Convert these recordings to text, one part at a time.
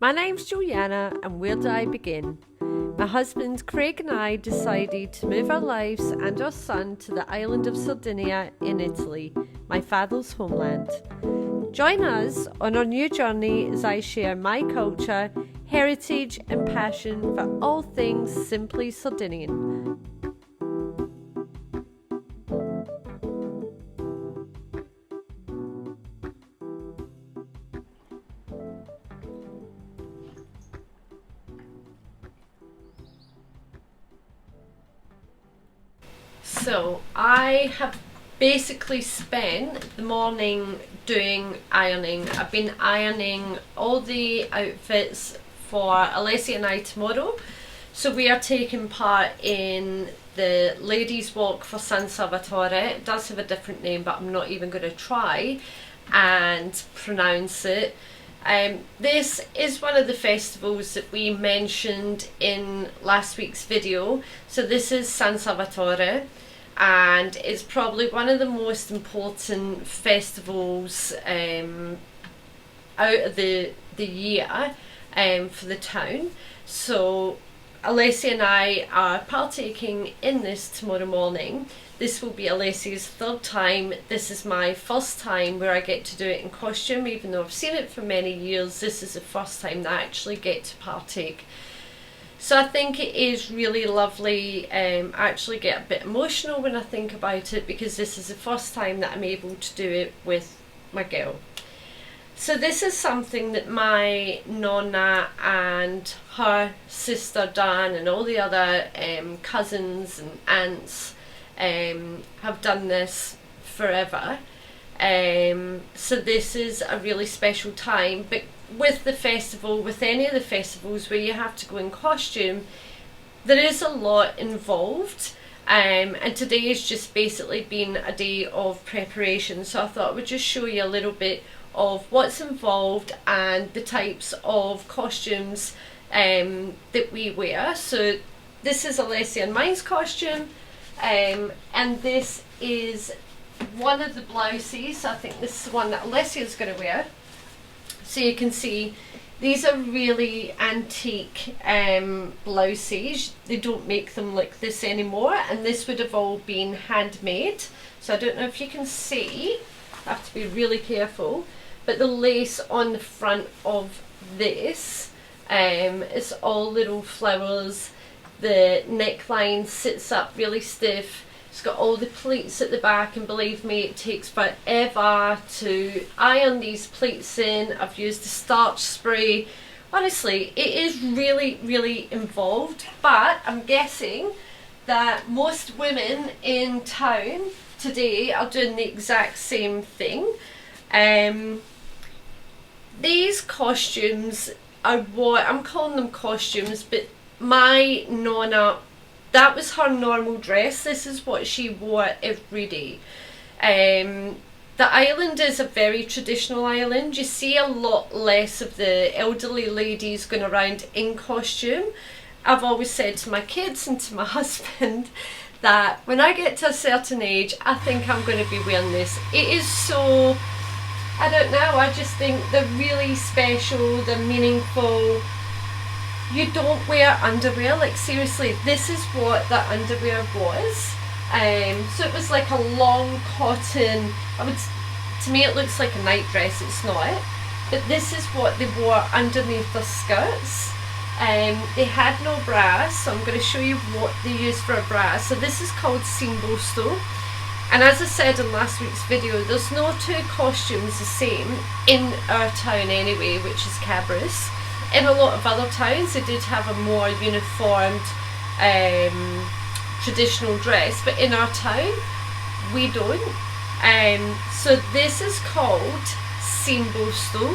My name's Juliana, and where do I begin? My husband Craig and I decided to move our lives and our son to the island of Sardinia in Italy, my father's homeland. Join us on our new journey as I share my culture, heritage and passion for all things Simply Sardinian. So I have basically spent the morning doing ironing. I've been ironing all the outfits for Alessia and I tomorrow. So we are taking part in the ladies walk for San Salvatore. It does have a different name, but I'm not even going to try and pronounce it. This is one of the festivals that we mentioned in last week's video. So this is San Salvatore, and it's probably one of the most important festivals out of the year for the town. So Alessia and I are partaking in this tomorrow morning. This will be Alessia's third time. This is my first time where I get to do it in costume, even though I've seen it for many years. This is the first time that I actually get to partake. So I think it is really lovely. I actually get a bit emotional when I think about it, because this is the first time that I'm able to do it with my girl. So this is something that my Nonna and her sister Dan and all the other cousins and aunts have done this forever. So this is a really special time. But with the festival, with any of the festivals where you have to go in costume, there is a lot involved. And today has just basically been a day of preparation. So I thought I would just show you a little bit of what's involved and the types of costumes that we wear. So this is Alessia and mine's costume, and this is one of the blouses. I think this is the one that Alessia's going to wear. So you can see these are really antique blouses. They don't make them like this anymore, and this would have all been handmade. So I don't know if you can see, I have to be really careful, but the lace on the front of this is all little flowers. The neckline sits up really stiff. It's got all the pleats at the back, and believe me, it takes forever to iron these pleats in. I've used a starch spray. Honestly, it is really involved, but I'm guessing that most women in town today are doing the exact same thing. These costumes are what I'm calling them costumes, but my Nonna, that was her normal dress. This is what she wore every day. The island is a very traditional island. You see a lot less of the elderly ladies going around in costume. I've always said to my kids and to my husband that when I get to a certain age, I think I'm going to be wearing this. It is so, I don't know, I just think they're really special, they're meaningful. You don't wear underwear, like seriously, this is what the underwear was. So it was like a long cotton, to me it looks like a night dress, it's not. But this is what they wore underneath their skirts. They had no bra, so I'm going to show you what they used for a bra. So this is called Simbusto. And as I said in last week's video, there's no two costumes the same in our town anyway, which is Cabris. In a lot of other towns they did have a more uniformed traditional dress, but in our town we don't. So this is called Simbusto.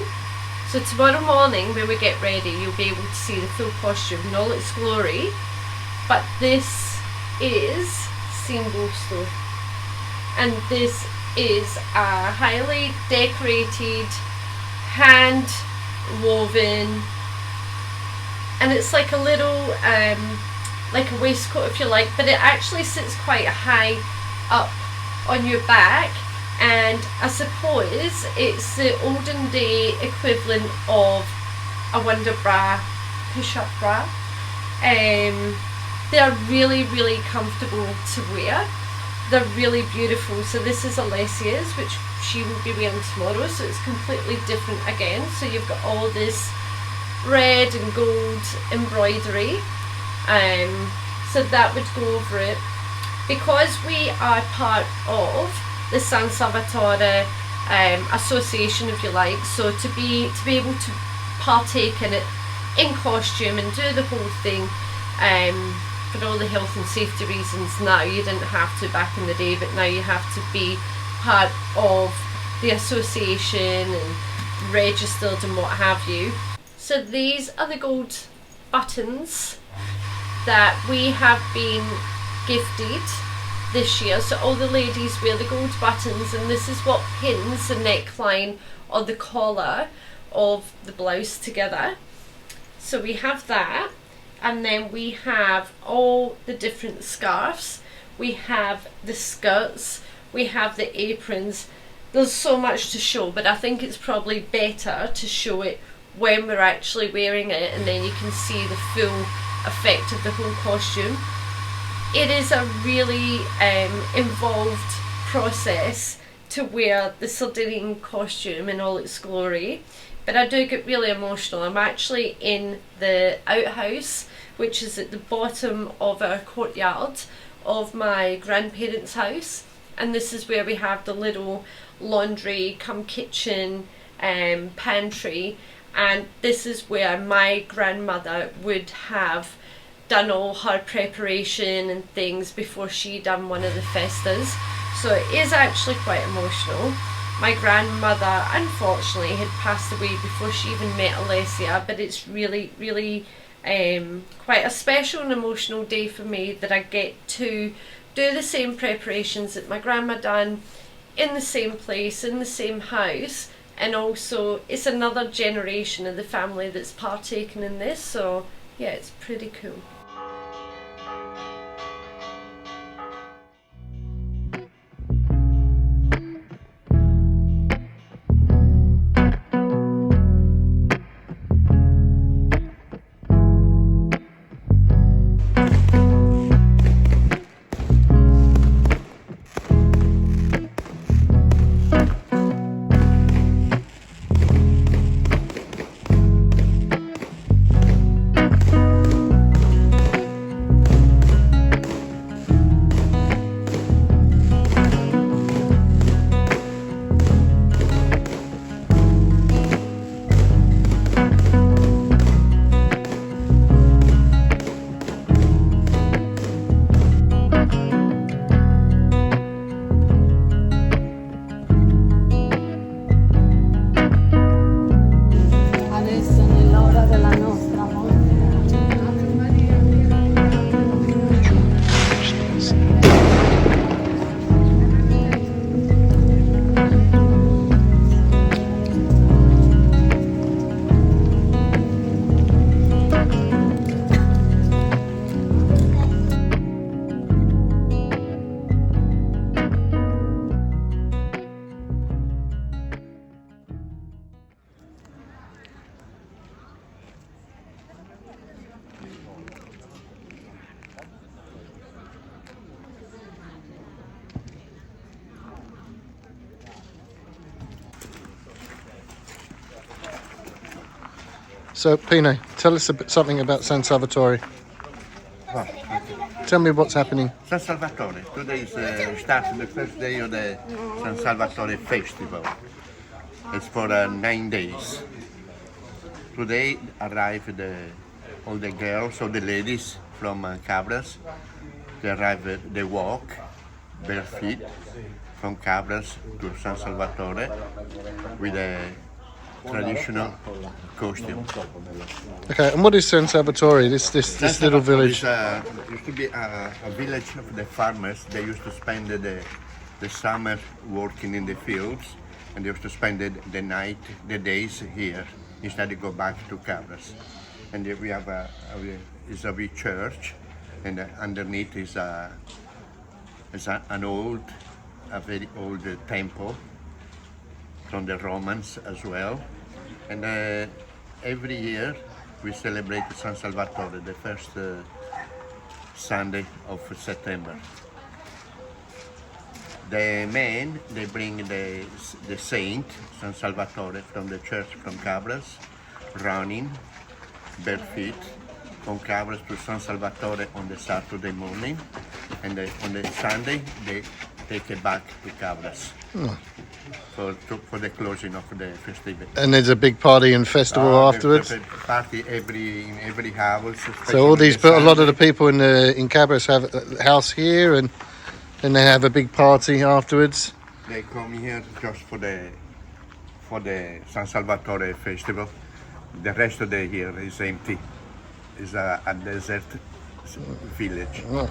So tomorrow morning when we get ready, you'll be able to see the full costume in all its glory. But this is Simbusto, and this is a highly decorated, hand woven, and it's like a little like a waistcoat if you like, but it actually sits quite high up on your back, and I suppose it's the olden day equivalent of a wonder bra, push-up bra. They're really, really comfortable to wear. They're really beautiful. So this is Alessia's, which she will be wearing tomorrow, so it's completely different again. So you've got all this red and gold embroidery, so that would go over it. Because we are part of the San Salvatore association, if you like, so to be able to partake in it in costume and do the whole thing, for all the health and safety reasons now. You didn't have to back in the day, but now you have to be part of the association and registered and what have you. So these are the gold buttons that we have been gifted this year. So all the ladies wear the gold buttons, and this is what pins the neckline or the collar of the blouse together. So we have that, and then we have all the different scarves, we have the skirts, we have the aprons. There's so much to show, but I think it's probably better to show it when we're actually wearing it, and then you can see the full effect of the whole costume. It is a really involved process to wear the Sardinian costume in all its glory, but I do get really emotional. I'm actually in the outhouse, which is at the bottom of our courtyard of my grandparents' house, and this is where we have the little laundry cum kitchen pantry, and this is where my grandmother would have done all her preparation and things before she done one of the festas. So it is actually quite emotional. My grandmother unfortunately had passed away before she even met Alessia, but it's really, really quite a special and emotional day for me that I get to do the same preparations that my grandma done in the same place, in the same house, and also it's another generation of the family that's partaken in this. So yeah, it's pretty cool. So, Pino, tell us something about San Salvatore. Oh, Tell me what's happening. San Salvatore. Today is starts the first day of the San Salvatore festival. It's for 9 days. Today arrived all the girls, all the ladies from Cabras. They arrive, they walk bare feet from Cabras to San Salvatore with a traditional costume. Okay, and what is San Salvatore? This little village. Used to be a village of the farmers. They used to spend the summer working in the fields, and they used to spend the night, the days here, instead of go back to Cabras. And we have a big church, and underneath is a very old temple from the Romans as well. And every year we celebrate San Salvatore, the first Sunday of September. The men, they bring the saint, San Salvatore, from the church from Cabras, running, bare feet, from Cabras to San Salvatore on the Saturday morning, and on the Sunday they take it back to Cabras for the closing of the festival. And there's a big party and festival afterwards. There's a party in every house. So all these, a lot of the people in Cabras have a house here, and then they have a big party afterwards. They come here just for the San Salvatore festival. The rest of the year is empty. It's a desert village. Oh.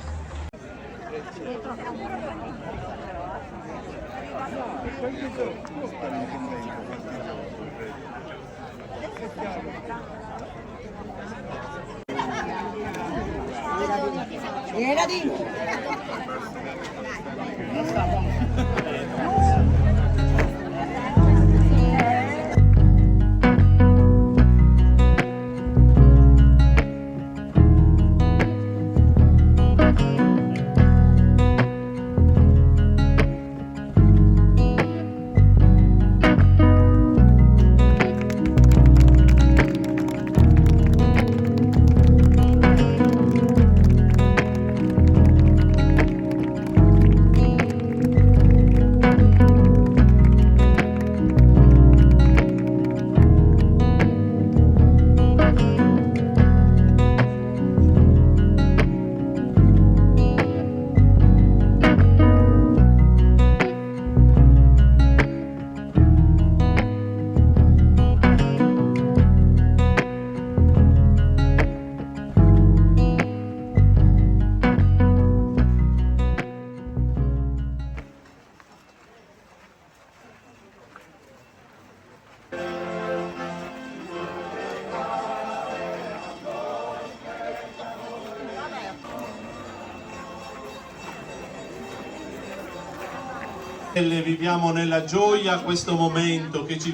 Viviamo nella gioia questo momento che ci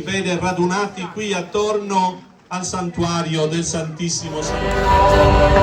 vede radunati qui attorno al santuario del Santissimo Salvatore.